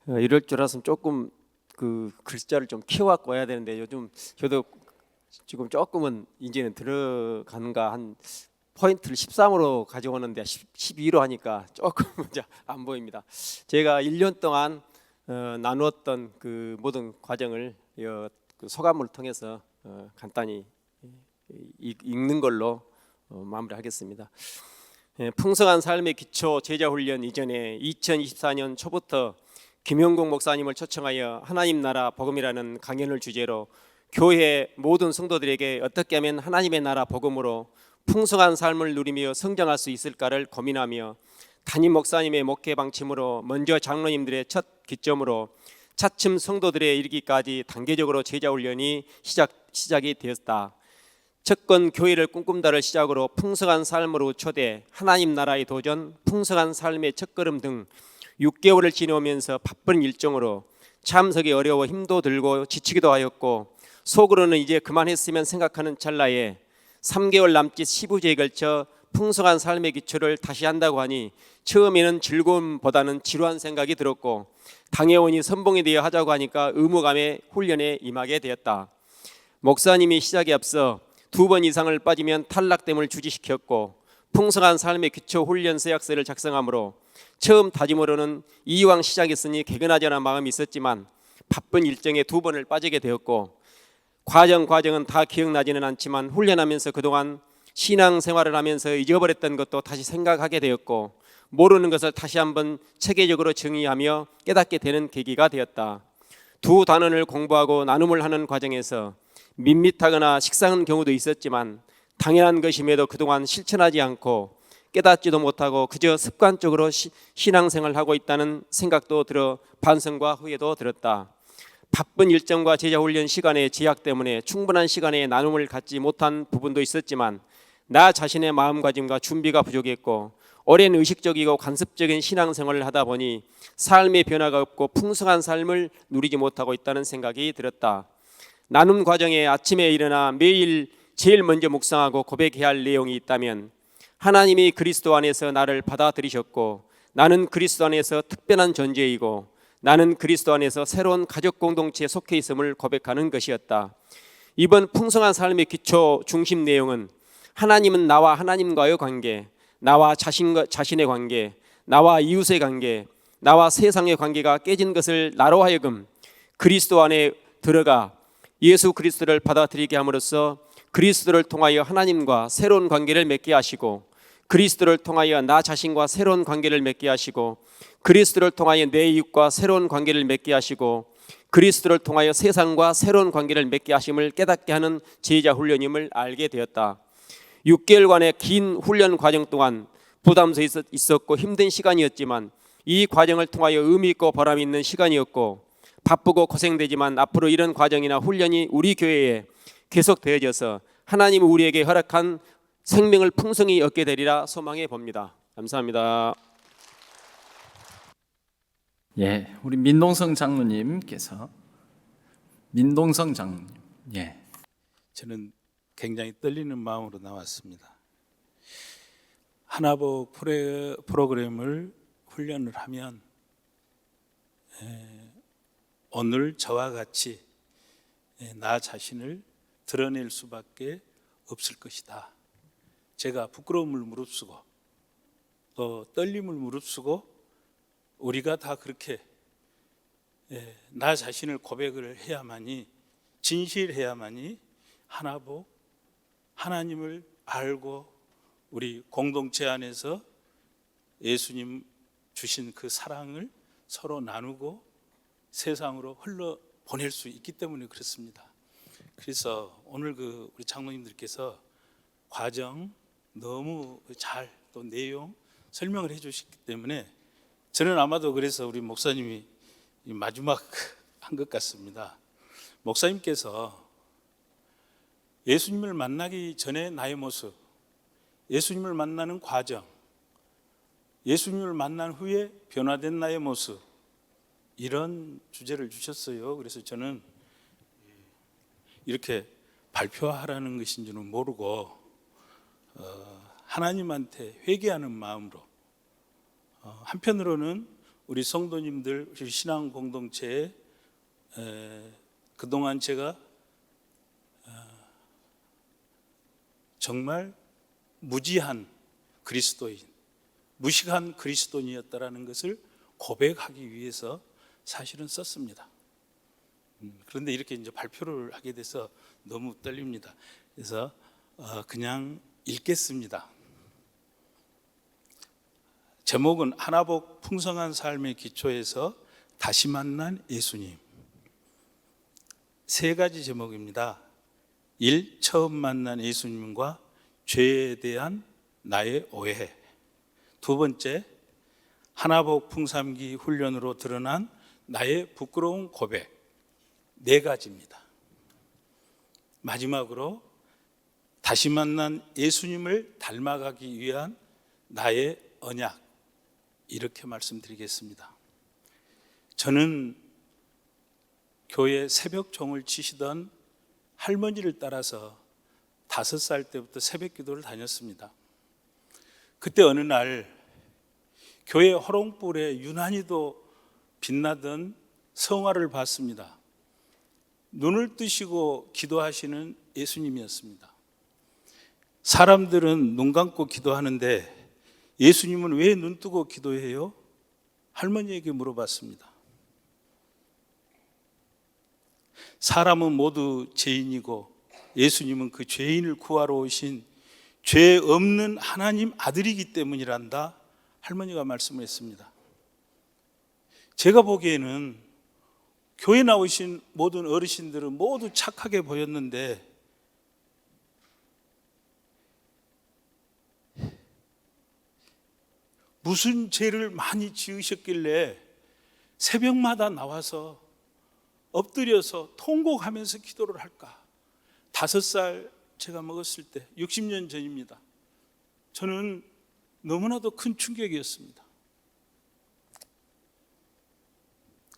이럴 줄 알았으면 조금 그 글자를 좀 키워갖고 와야 되는데 요즘 저도 지금 조금은 이제는 들어가는가 한 포인트를 13으로 가져오는데 12로 하니까 조금 안 보입니다. 제가 1년 동안 나누었던 그 모든 과정을 그 소감을 통해서 간단히 읽는 걸로 마무리하겠습니다. 풍성한 삶의 기초 제자훈련 이전에 2024년 초부터 김영국 목사님을 초청하여 하나님 나라 복음이라는 강연을 주제로 교회 모든 성도들에게 어떻게 하면 하나님의 나라 복음으로 풍성한 삶을 누리며 성장할 수 있을까를 고민하며 담임 목사님의 목회 방침으로 먼저 장로님들의 첫 기점으로 차츰 성도들에 이르기까지 단계적으로 제자훈련이 시작이 되었다. 첫건 교회를 꿈꾼다를 시작으로 풍성한 삶으로 초대, 하나님 나라의 도전, 풍성한 삶의 첫걸음 등 6개월을 지내오면서 바쁜 일정으로 참석이 어려워 힘도 들고 지치기도 하였고 속으로는 이제 그만했으면 생각하는 찰나에 3개월 남짓 15주에 걸쳐 풍성한 삶의 기초를 다시 한다고 하니 처음에는 즐거움보다는 지루한 생각이 들었고 당회원이 선봉이 되어 하자고 하니까 의무감에 훈련에 임하게 되었다. 목사님이 시작에 앞서 2번 이상을 빠지면 탈락됨을 주지시켰고 풍성한 삶의 기초 훈련 서약서를 작성하므로 처음 다짐으로는 이왕 시작했으니 개근하자는 마음이 있었지만 바쁜 일정에 2번을 빠지게 되었고 과정은 다 기억나지는 않지만 훈련하면서 그동안 신앙생활을 하면서 잊어버렸던 것도 다시 생각하게 되었고 모르는 것을 다시 한번 체계적으로 정의하며 깨닫게 되는 계기가 되었다. 두 단원을 공부하고 나눔을 하는 과정에서 밋밋하거나 식상한 경우도 있었지만 당연한 것임에도 그동안 실천하지 않고 깨닫지도 못하고 그저 습관적으로 신앙생활을 하고 있다는 생각도 들어 반성과 후회도 들었다. 바쁜 일정과 제자훈련 시간의 제약 때문에 충분한 시간에 나눔을 갖지 못한 부분도 있었지만 나 자신의 마음가짐과 준비가 부족했고 오랜 의식적이고 관습적인 신앙생활을 하다 보니 삶의 변화가 없고 풍성한 삶을 누리지 못하고 있다는 생각이 들었다. 나눔 과정에 아침에 일어나 매일 제일 먼저 묵상하고 고백해야 할 내용이 있다면 하나님이 그리스도 안에서 나를 받아들이셨고 나는 그리스도 안에서 특별한 존재이고 나는 그리스도 안에서 새로운 가족 공동체에 속해 있음을 고백하는 것이었다. 이번 풍성한 삶의 기초 중심 내용은 하나님은 나와 하나님과의 관계, 나와 자신의 관계, 나와 이웃의 관계, 나와 세상의 관계가 깨진 것을 나로 하여금 그리스도 안에 들어가 예수 그리스도를 받아들이게 함으로써 그리스도를 통하여 하나님과 새로운 관계를 맺게 하시고 그리스도를 통하여 나 자신과 새로운 관계를 맺게 하시고 그리스도를 통하여 내 이웃과 새로운 관계를 맺게 하시고 그리스도를 통하여 세상과 새로운 관계를 맺게 하심을 깨닫게 하는 제자 훈련임을 알게 되었다. 6개월간의 긴 훈련 과정 동안 부담도 있었고 힘든 시간이었지만 이 과정을 통하여 의미 있고 보람 있는 시간이었고 바쁘고 고생되지만 앞으로 이런 과정이나 훈련이 우리 교회에 계속되어져서 하나님이 우리에게 허락한 생명을 풍성히 얻게 되리라 소망해 봅니다. 감사합니다. 예, 우리 민동성 장로님께서 민동성 장로님. 예. 저는 굉장히 떨리는 마음으로 나왔습니다. 하나복 프로그램을 훈련을 하면 오늘 저와 같이 나 자신을 드러낼 수밖에 없을 것이다. 제가 부끄러움을 무릅쓰고 또 떨림을 무릅쓰고 우리가 다 그렇게 나 자신을 고백을 해야만이 진실해야만이 하나복 하나님을 알고 우리 공동체 안에서 예수님 주신 그 사랑을 서로 나누고 세상으로 흘러 보낼 수 있기 때문에 그렇습니다. 그래서 오늘 우리 장로님들께서 과정 너무 잘 또 내용 설명을 해주셨기 때문에 저는 아마도 그래서 우리 목사님이 마지막 한 것 같습니다. 목사님께서 예수님을 만나기 전에 나의 모습, 예수님을 만나는 과정, 예수님을 만난 후에 변화된 나의 모습, 이런 주제를 주셨어요. 그래서 저는 이렇게 발표하라는 것인지는 모르고 하나님한테 회개하는 마음으로, 한편으로는 우리 성도님들, 우리 신앙 공동체에 그동안 제가 정말 무지한 그리스도인, 무식한 그리스도인이었다라는 것을 고백하기 위해서 사실은 썼습니다. 그런데 이렇게 이제 발표를 하게 돼서 너무 떨립니다. 그래서 그냥 읽겠습니다. 제목은 하나복 풍성한 삶의 기초에서 다시 만난 예수님. 세 가지 제목입니다. 1. 처음 만난 예수님과 죄에 대한 나의 오해. 두 번째, 하나복 풍삼기 훈련으로 드러난 나의 부끄러운 고백. 네 가지입니다. 마지막으로 다시 만난 예수님을 닮아가기 위한 나의 언약. 이렇게 말씀드리겠습니다. 저는 교회 새벽 종을 치시던 할머니를 따라서 5살 때부터 새벽 기도를 다녔습니다. 그때 어느 날 교회 호롱불에 유난히도 빛나던 성화를 봤습니다. 눈을 뜨시고 기도하시는 예수님이었습니다. 사람들은 눈 감고 기도하는데 예수님은 왜 눈 뜨고 기도해요? 할머니에게 물어봤습니다. 사람은 모두 죄인이고 예수님은 그 죄인을 구하러 오신 죄 없는 하나님 아들이기 때문이란다. 할머니가 말씀을 했습니다. 제가 보기에는 교회 나오신 모든 어르신들은 모두 착하게 보였는데 무슨 죄를 많이 지으셨길래 새벽마다 나와서 엎드려서 통곡하면서 기도를 할까? 5살 제가 먹었을 때 60년 전입니다. 저는 너무나도 큰 충격이었습니다.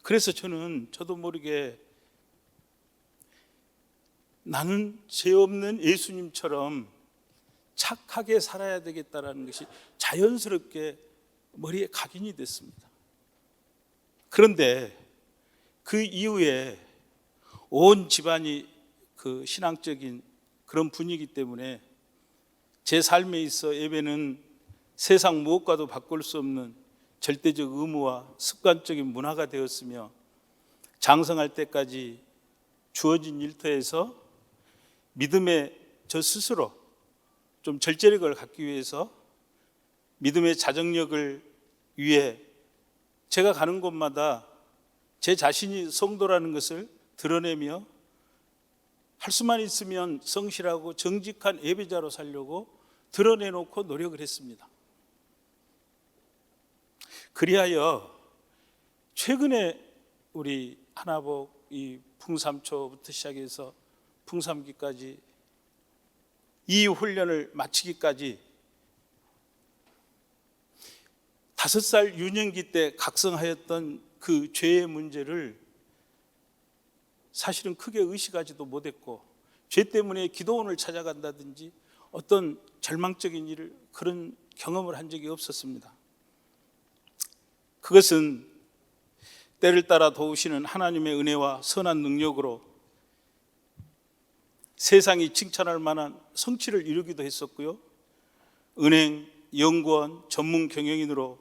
그래서 저도 모르게 나는 죄 없는 예수님처럼 착하게 살아야 되겠다라는 것이 자연스럽게 머리에 각인이 됐습니다. 그런데 그 이후에 온 집안이 그 신앙적인 그런 분위기 때문에 제 삶에 있어 예배는 세상 무엇과도 바꿀 수 없는 절대적 의무와 습관적인 문화가 되었으며 장성할 때까지 주어진 일터에서 믿음의 저 스스로 좀 절제력을 갖기 위해서 믿음의 자정력을 위해 제가 가는 곳마다 제 자신이 성도라는 것을 드러내며 할 수만 있으면 성실하고 정직한 예배자로 살려고 드러내놓고 노력을 했습니다. 그리하여 최근에 우리 하나복 이 풍삼초부터 시작해서 풍삼기까지 이 훈련을 마치기까지 5살 유년기 때 각성하였던 그 죄의 문제를 사실은 크게 의식하지도 못했고 죄 때문에 기도원을 찾아간다든지 어떤 절망적인 일을 그런 경험을 한 적이 없었습니다. 그것은 때를 따라 도우시는 하나님의 은혜와 선한 능력으로 세상이 칭찬할 만한 성취를 이루기도 했었고요. 은행, 연구원, 전문 경영인으로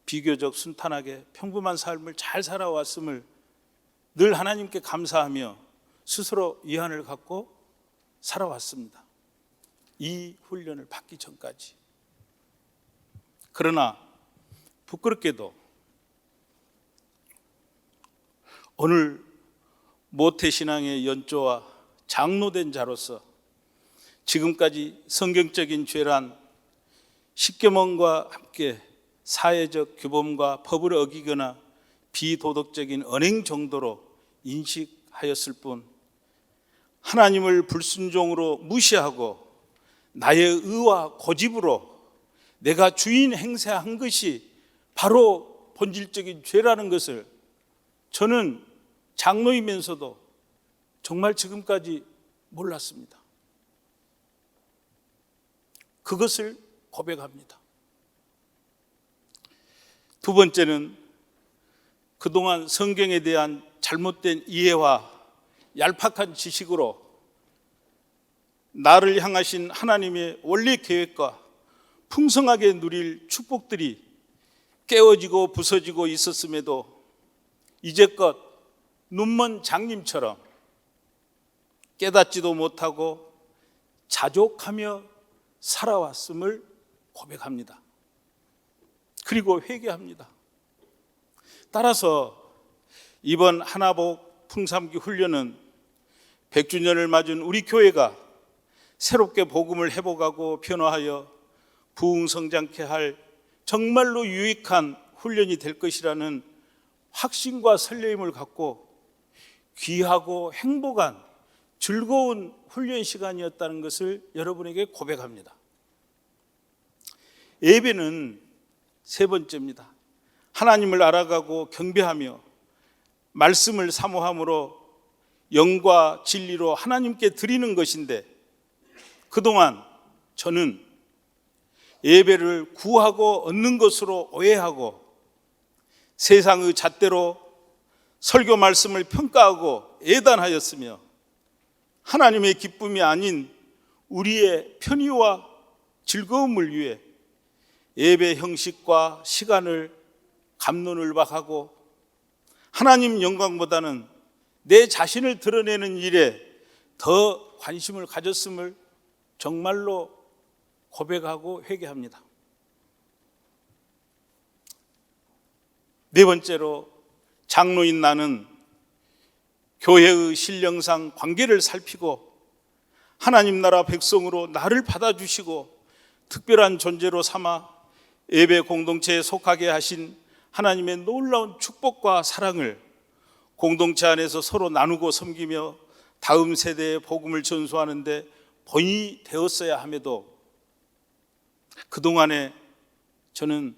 비교적 순탄하게 평범한 삶을 잘 살아왔음을 늘 하나님께 감사하며 스스로 위안을 갖고 살아왔습니다. 이 훈련을 받기 전까지. 그러나 부끄럽게도 오늘 모태신앙의 연조와 장로된 자로서 지금까지 성경적인 죄란 십계명과 함께 사회적 규범과 법을 어기거나 비도덕적인 언행 정도로 인식하였을 뿐 하나님을 불순종으로 무시하고 나의 의와 고집으로 내가 주인 행세한 것이 바로 본질적인 죄라는 것을 저는 장로이면서도 정말 지금까지 몰랐습니다. 그것을 고백합니다. 두 번째는 그동안 성경에 대한 잘못된 이해와 얄팍한 지식으로 나를 향하신 하나님의 원래 계획과 풍성하게 누릴 축복들이 깨어지고 부서지고 있었음에도 이제껏 눈먼 장님처럼 깨닫지도 못하고 자족하며 살아왔음을 고백합니다. 그리고 회개합니다. 따라서 이번 하나복 풍삼기 훈련은 100주년을 맞은 우리 교회가 새롭게 복음을 회복하고 변화하여 부흥성장케 할 정말로 유익한 훈련이 될 것이라는 확신과 설레임을 갖고 귀하고 행복한 즐거운 훈련 시간이었다는 것을 여러분에게 고백합니다. 예배는 세 번째입니다. 하나님을 알아가고 경배하며 말씀을 사모함으로 영과 진리로 하나님께 드리는 것인데, 그동안 저는 예배를 구하고 얻는 것으로 오해하고 세상의 잣대로 설교 말씀을 평가하고 예단하였으며 하나님의 기쁨이 아닌 우리의 편의와 즐거움을 위해 예배 형식과 시간을 갑론을박하고 하나님 영광보다는 내 자신을 드러내는 일에 더 관심을 가졌음을 정말로 고백하고 회개합니다. 네 번째로 장로인 나는 교회의 신령상 관계를 살피고 하나님 나라 백성으로 나를 받아주시고 특별한 존재로 삼아 예배 공동체에 속하게 하신 하나님의 놀라운 축복과 사랑을 공동체 안에서 서로 나누고 섬기며 다음 세대의 복음을 전수하는 데 본이 되었어야 함에도 그동안에 저는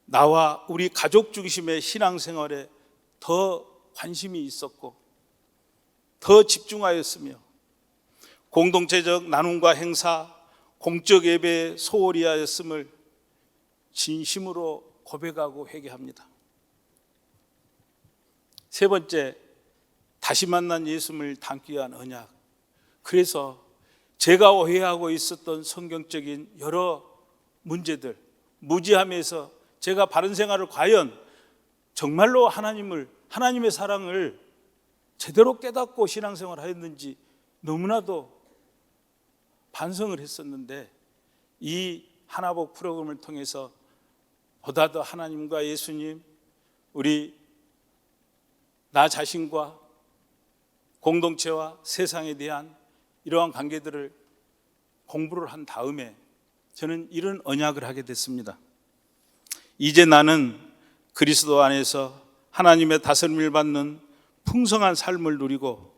나와 우리 가족 중심의 신앙생활에 더 관심이 있었고 더 집중하였으며 공동체적 나눔과 행사, 공적 예배에 소홀히 하였음을 진심으로 고백하고 회개합니다. 세 번째, 다시 만난 예수님을 담기 위한 언약. 그래서 제가 오해하고 있었던 성경적인 여러 문제들, 무지함에서 제가 바른 생활을 과연 정말로 하나님의 사랑을 제대로 깨닫고 신앙생활을 하였는지 너무나도 반성을 했었는데, 이 하나복 프로그램을 통해서 보다 더 하나님과 예수님, 우리 나 자신과 공동체와 세상에 대한 이러한 관계들을 공부를 한 다음에 저는 이런 언약을 하게 됐습니다. 이제 나는 그리스도 안에서 하나님의 다스림을 받는 풍성한 삶을 누리고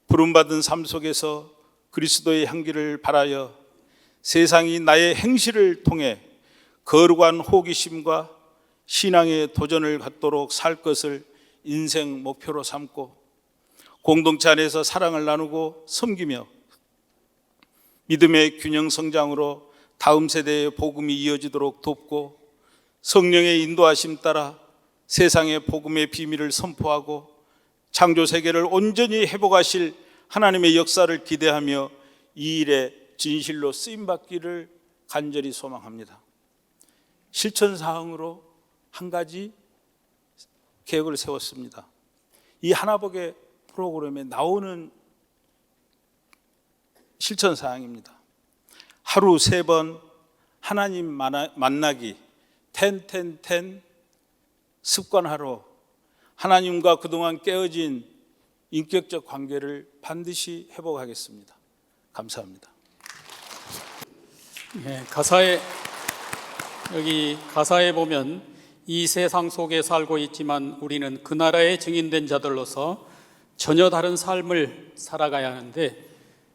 부름받은 삶 속에서 그리스도의 향기를 발하여 세상이 나의 행실을 통해 거룩한 호기심과 신앙의 도전을 갖도록 살 것을 인생 목표로 삼고 공동체 안에서 사랑을 나누고 섬기며 믿음의 균형 성장으로 다음 세대의 복음이 이어지도록 돕고 성령의 인도하심 따라 세상의 복음의 비밀을 선포하고 창조 세계를 온전히 회복하실 하나님의 역사를 기대하며 이 일에 진실로 쓰임받기를 간절히 소망합니다. 실천 사항으로 한 가지 계획을 세웠습니다. 이 하나복의 프로그램에 나오는 실천 사항입니다. 하루 3번 하나님 만나기 10-10-10 습관화로 하나님과 그동안 깨어진 인격적 관계를 반드시 회복하겠습니다. 감사합니다. 네, 여기 가사에 보면 이 세상 속에 살고 있지만 우리는 그 나라의 증인된 자들로서 전혀 다른 삶을 살아가야 하는데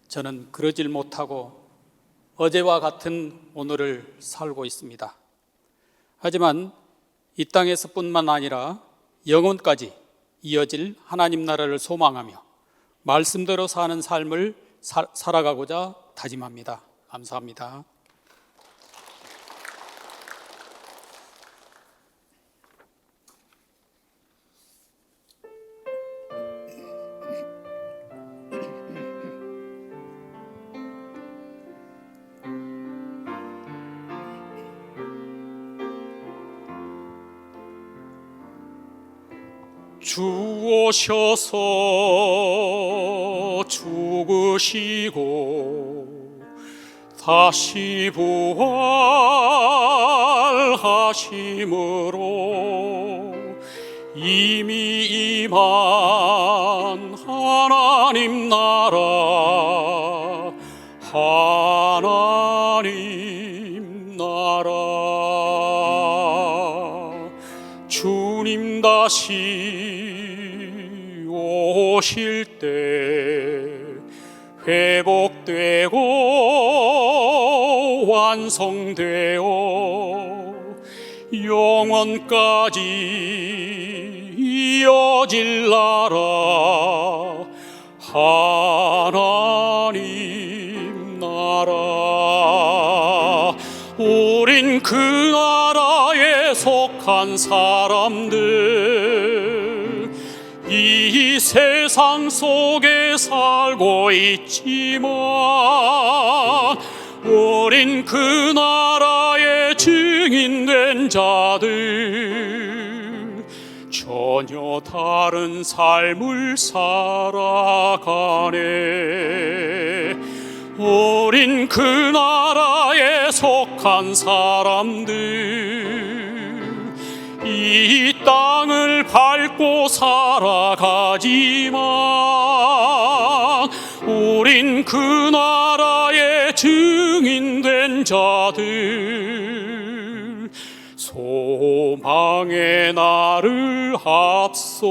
저는 그러질 못하고 어제와 같은 오늘을 살고 있습니다. 하지만 이 땅에서뿐만 아니라 영원까지 이어질 하나님 나라를 소망하며 말씀대로 사는 삶을 살아가고자 다짐합니다. 감사합니다. 주 오셔서 죽으시고 다시 부활하심으로 이미 임한 하나님 나라, 하나님 나라. 주님 다시 오실 때 회복되고 완성되어 영원까지 이어질 나라, 하나님 나라. 우린 그 나라에 속한 사람들, 이 세상 속에 살고 있지만 우린 그 나라의 증인된 자들, 전혀 다른 삶을 살아가네. 우린 그 나라에 속한 사람들, 이 땅을 밟고 살아가지만 우린 그 나라의 증인된 자들, 소망의 날을 앞서